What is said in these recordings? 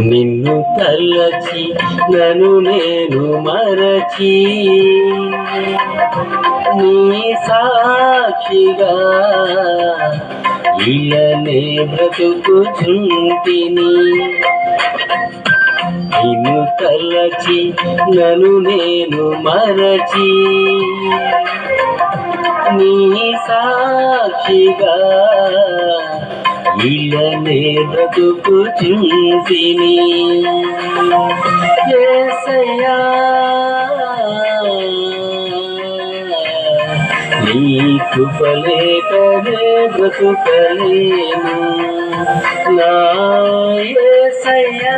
నిన్ను తలచి నన్ను నేను మరచి నీ సాక్షిగా ఇలనే బ్రతుకుచుంటిని. నిన్ను తలచి నన్ను నేను మరచి నీ సాక్షిగా ఇలనే బ్రతుకుచుంటిని. యేసయ్యా నీ కృపలేకనే బ్రతుకలేను. నా యేసయ్యా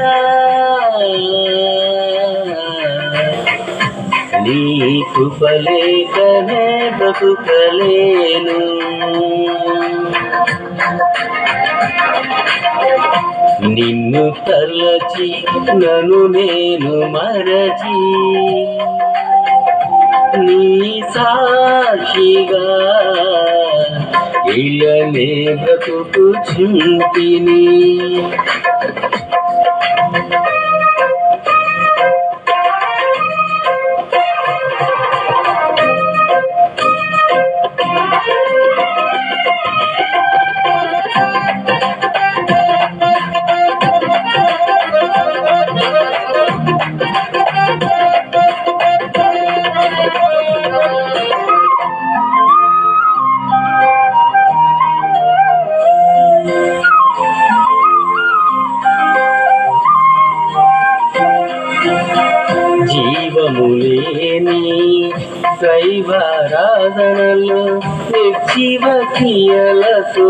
నీ కృపలేకనే బ్రతుకలేను. నిన్ను తలచి నన్ను నేను మరచి నీ సాక్షిగా ఇలనే బ్రతుకుచుంటిని. జీవములేని దైవారాధనలో నిర్జీవ క్రియలతో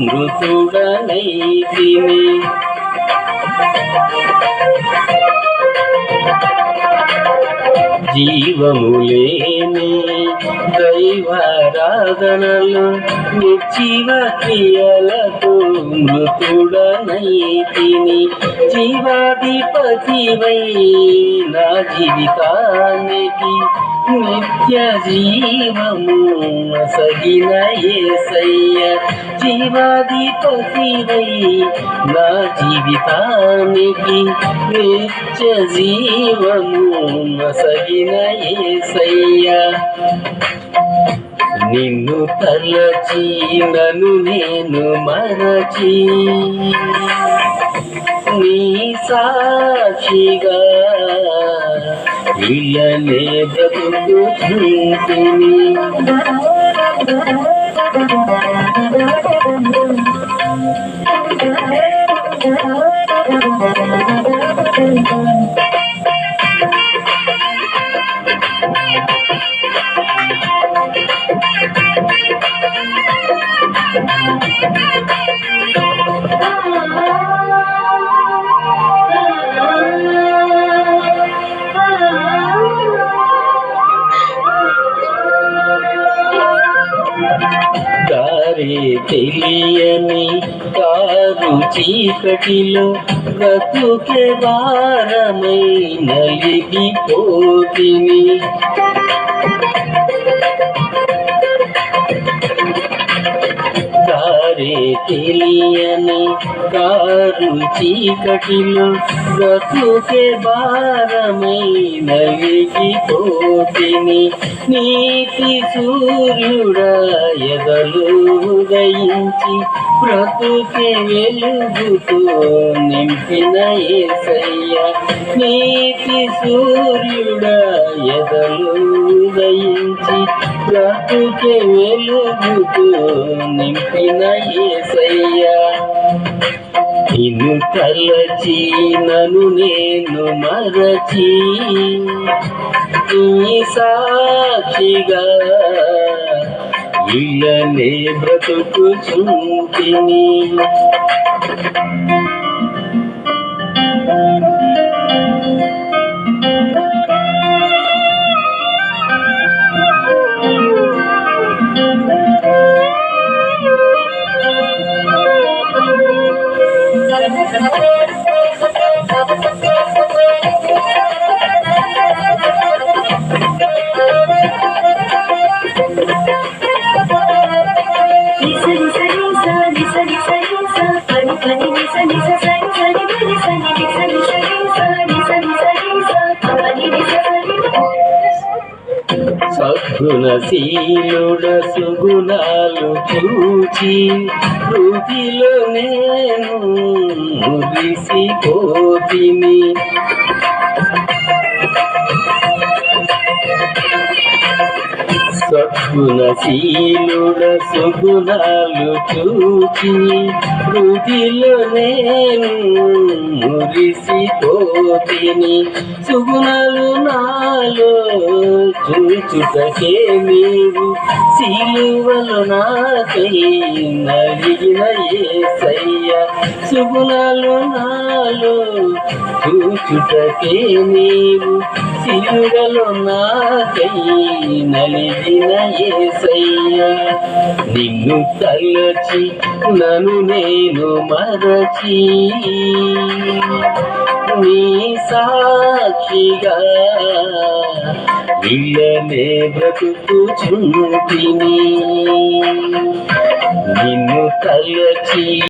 మృతుడనైతిని. జీవములేని దైవారాధనలో నిర్జీవ క్రియలతో మృతుడనైతిని. జీవాధిపతివై నా జీవితానికి నిత్య జీవము సగిన యేసయ్య. జీవాధిపతివై నా జీవితానికి నిత్య జీవము సగిన యేసయ్య. నిన్ను తలచి నన్ను నేను మరచి నీ సాక్షిగా ఇలనే బ్రతుకుచుంటిని. దారి తెలియని కారు చీకటిలో బ్రతుకే భారమై నలిగిపోతిని. దారి తెలియని కారు చీకటిలో బ్రతుకే భారమై నలిగిపోతిని. నీతి సూర్యుడా ఎదలు ఉదయించి బ్రతుకే వెలుగుతో నింపిన యేసయ్య. నీతి సూర్యుడా ఎదలు ఉదయించి బ్రతుకే వెలుగుతో నింపిన యేసయ్య. నిన్ను తలచి నన్ను నేను మరచి నీ సాక్షిగా ఇలనే బ్రతుకుచుంటిని. సద్గుణశీలుడ సుగుణాలు చూచి హృదిలో నేను మురిసిపోతిని. సద్గుణశీలుడ సుగుణాలు చూచి హృదిలో నేను మురిసిపోతిని. సుగుణాలు నాలో చూచుటకే నీవు సిలువలో నాకై నలిగిన యేసయ్య. సుగుణాలు నాలో చూచుటకే నీవు సిలువలో నాకై నలిగిన యేసయ్య. నిన్ను తలచి నన్ను నేను మరచి నీ సాక్షిగా ఇళ్ళనే బ్రతుకుచుంటిని. నిన్ను తలచి